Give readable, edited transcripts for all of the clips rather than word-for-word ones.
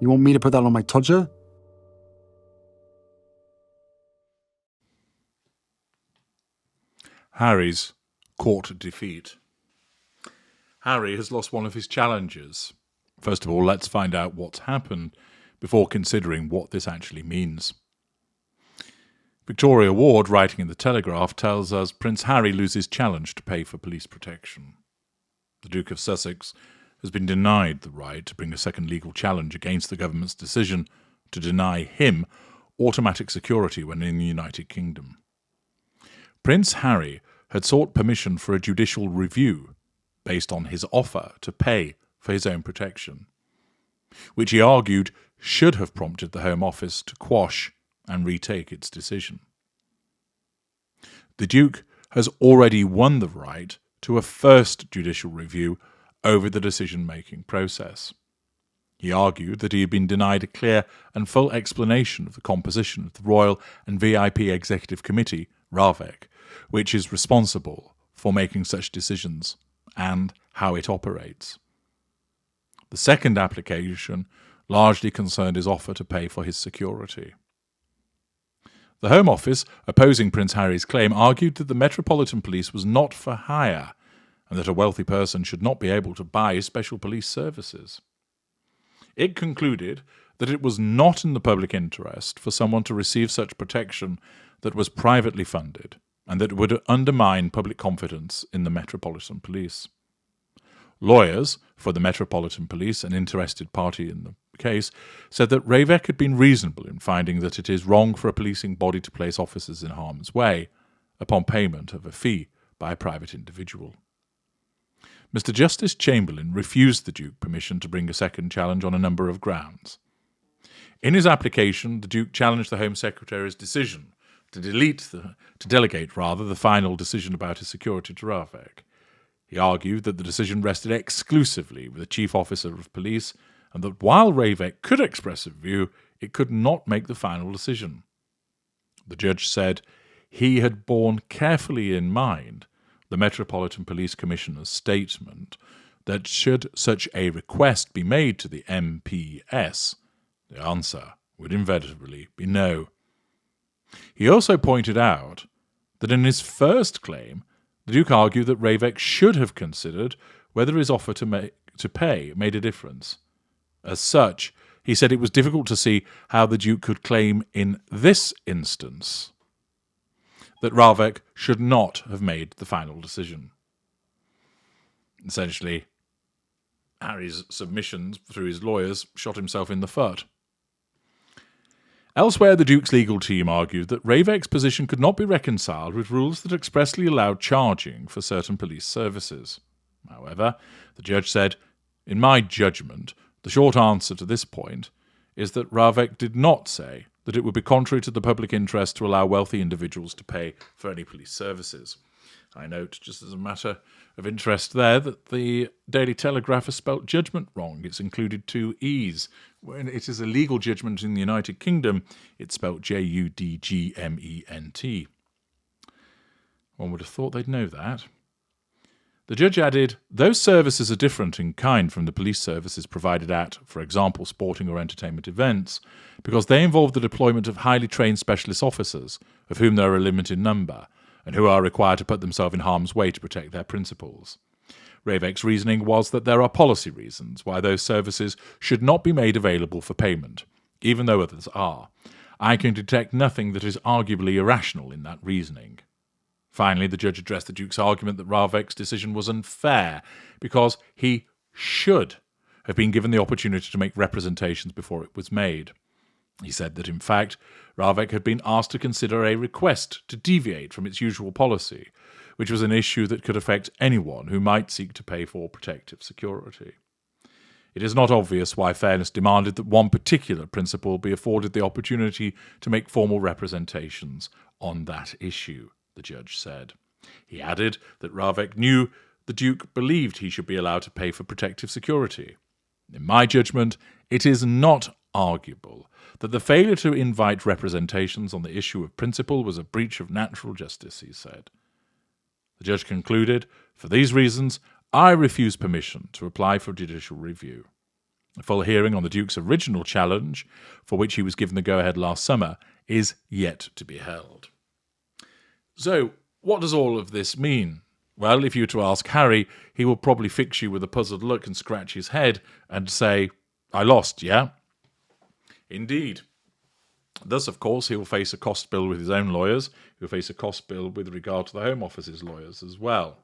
You want me to put that on my Tudor? Harry's court defeat. Harry has lost one of his challenges. First of all, let's find out what's happened before considering what this actually means. Victoria Ward, writing in the Telegraph, tells us Prince Harry loses challenge to pay for police protection. The Duke of Sussex has been denied the right to bring a second legal challenge against the government's decision to deny him automatic security when in the United Kingdom. Prince Harry had sought permission for a judicial review based on his offer to pay for his own protection, which he argued should have prompted the Home Office to quash and retake its decision. The Duke has already won the right to a first judicial review over the decision-making process. He argued that he had been denied a clear and full explanation of the composition of the Royal and VIP Executive Committee, RAVEC, which is responsible for making such decisions and how it operates. The second application largely concerned his offer to pay for his security. The Home Office, opposing Prince Harry's claim, argued that the Metropolitan Police was not for hire and that a wealthy person should not be able to buy special police services. It concluded that it was not in the public interest for someone to receive such protection that was privately funded and that would undermine public confidence in the Metropolitan Police. Lawyers for the Metropolitan Police, an interested party in the case, said that RAVEC had been reasonable in finding that it is wrong for a policing body to place officers in harm's way upon payment of a fee by a private individual. Mr. Justice Chamberlain refused the Duke permission to bring a second challenge on a number of grounds. In his application, the Duke challenged the Home Secretary's decision to delegate the final decision about his security to RAVEC. He argued that the decision rested exclusively with the Chief Officer of Police and that while RAVEC could express a view, it could not make the final decision. The judge said he had borne carefully in mind the Metropolitan Police Commissioner's statement that should such a request be made to the MPS, the answer would inevitably be no. He also pointed out that in his first claim, the Duke argued that RAVEC should have considered whether his offer to pay made a difference. As such, he said it was difficult to see how the Duke could claim in this instance that RAVEC should not have made the final decision. Essentially, Harry's submissions through his lawyers shot himself in the foot. Elsewhere, the Duke's legal team argued that RAVEC's position could not be reconciled with rules that expressly allowed charging for certain police services. However, the judge said, "In my judgment, the short answer to this point is that RAVEC did not say that it would be contrary to the public interest to allow wealthy individuals to pay for any police services." I note, just as a matter of interest there, that the Daily Telegraph has spelt judgment wrong. It's included two E's. When it is a legal judgment in the United Kingdom, it's spelt Judgment. One would have thought they'd know that. The judge added, those services are different in kind from the police services provided at, for example, sporting or entertainment events, because they involve the deployment of highly trained specialist officers, of whom there are a limited number, and who are required to put themselves in harm's way to protect their principals. RAVEC's reasoning was that there are policy reasons why those services should not be made available for payment, even though others are. I can detect nothing that is arguably irrational in that reasoning. Finally, the judge addressed the Duke's argument that RAVEC's decision was unfair because he should have been given the opportunity to make representations before it was made. He said that, in fact, RAVEC had been asked to consider a request to deviate from its usual policy, which was an issue that could affect anyone who might seek to pay for protective security. It is not obvious why fairness demanded that one particular principal be afforded the opportunity to make formal representations on that issue, the judge said. He added that RAVEC knew the Duke believed he should be allowed to pay for protective security. In my judgment, it is not arguable that the failure to invite representations on the issue of principle was a breach of natural justice, he said. The judge concluded, for these reasons, I refuse permission to apply for judicial review. A full hearing on the Duke's original challenge, for which he was given the go-ahead last summer, is yet to be held. So, what does all of this mean? Well, if you were to ask Harry, he will probably fix you with a puzzled look and scratch his head and say, "I lost, yeah?" Indeed. Thus, of course, he will face a cost bill with his own lawyers. He will face a cost bill with regard to the Home Office's lawyers as well.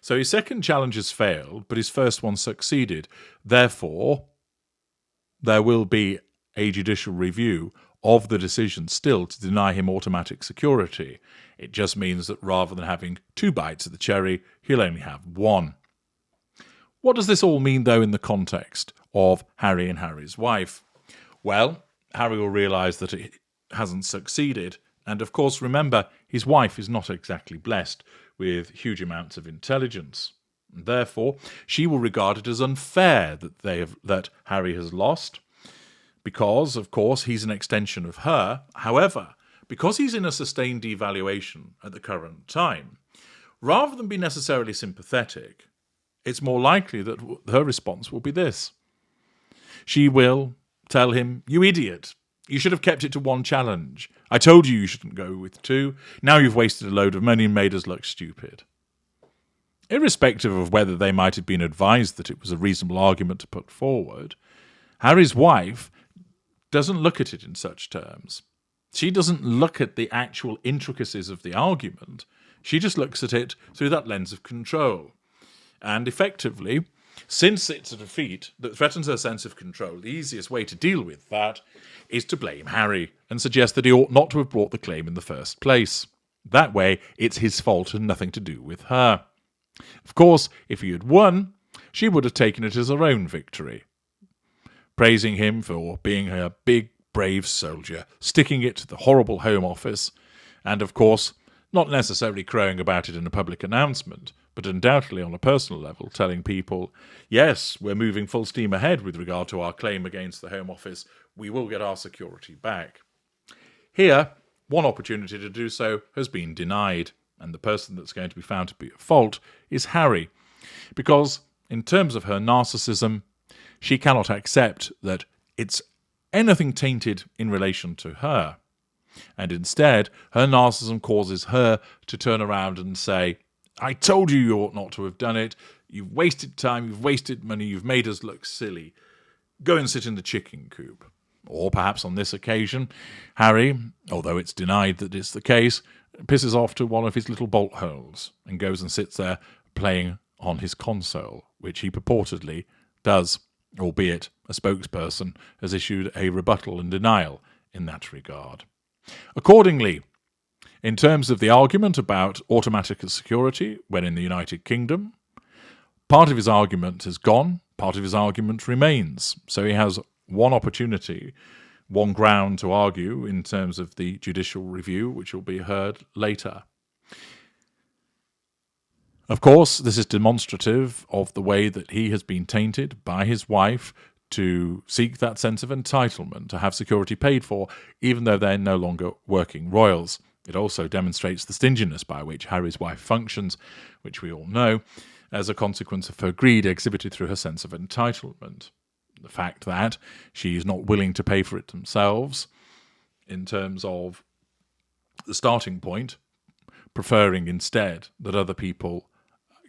So his second challenge has failed, but his first one succeeded. Therefore, there will be a judicial review of the decision still to deny him automatic security. It just means that rather than having 2 bites of the cherry, he'll only have 1. What does this all mean, though, in the context of Harry and Harry's wife? Well, Harry will realise that it hasn't succeeded. And of course, remember, his wife is not exactly blessed with huge amounts of intelligence. And therefore, she will regard it as unfair that Harry has lost, because, of course, he's an extension of her. However, because he's in a sustained devaluation at the current time, rather than be necessarily sympathetic, it's more likely that her response will be this. She will tell him, "You idiot. You should have kept it to 1 challenge. I told you shouldn't go with 2. Now you've wasted a load of money and made us look stupid." Irrespective of whether they might have been advised that it was a reasonable argument to put forward, Harry's wife doesn't look at it in such terms. She doesn't look at the actual intricacies of the argument. She just looks at it through that lens of control. And effectively, since it's a defeat that threatens her sense of control, the easiest way to deal with that is to blame Harry and suggest that he ought not to have brought the claim in the first place. That way, it's his fault and nothing to do with her. Of course, if he had won, she would have taken it as her own victory, praising him for being a big, brave soldier, sticking it to the horrible Home Office, and of course, not necessarily crowing about it in a public announcement, but undoubtedly on a personal level, telling people, yes, we're moving full steam ahead with regard to our claim against the Home Office. We will get our security back. Here, one opportunity to do so has been denied, and the person that's going to be found to be at fault is Harry, because in terms of her narcissism, she cannot accept that it's anything tainted in relation to her. And instead, her narcissism causes her to turn around and say, "I told you you ought not to have done it. You've wasted time, you've wasted money, you've made us look silly. Go and sit in the chicken coop." Or perhaps on this occasion, Harry, although it's denied that it's the case, pisses off to one of his little bolt holes and goes and sits there playing on his console, which he purportedly does, albeit a spokesperson has issued a rebuttal and denial in that regard. Accordingly, in terms of the argument about automatic security when in the United Kingdom, part of his argument has gone, part of his argument remains. So he has one opportunity, one ground to argue in terms of the judicial review, which will be heard later. Of course, this is demonstrative of the way that he has been tainted by his wife to seek that sense of entitlement, to have security paid for, even though they're no longer working royals. It also demonstrates the stinginess by which Harry's wife functions, which we all know, as a consequence of her greed exhibited through her sense of entitlement. The fact that she is not willing to pay for it themselves, in terms of the starting point, preferring instead that other people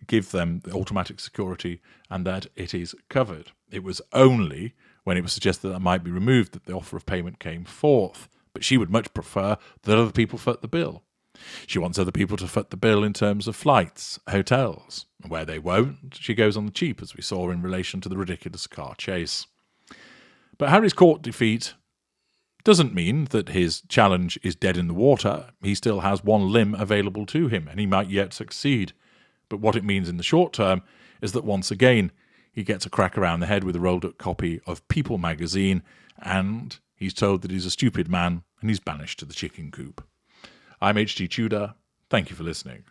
give them the automatic security and that it is covered. It was only when it was suggested that might be removed that the offer of payment came forth. But she would much prefer that other people foot the bill. She wants other people to foot the bill in terms of flights, hotels. And where they won't, she goes on the cheap, as we saw in relation to the ridiculous car chase. But Harry's court defeat doesn't mean that his challenge is dead in the water. He still has one limb available to him, and he might yet succeed. But what it means in the short term is that once again, he gets a crack around the head with a rolled-up copy of People magazine, and he's told that he's a stupid man, and he's banished to the chicken coop. I'm H.G. Tudor. Thank you for listening.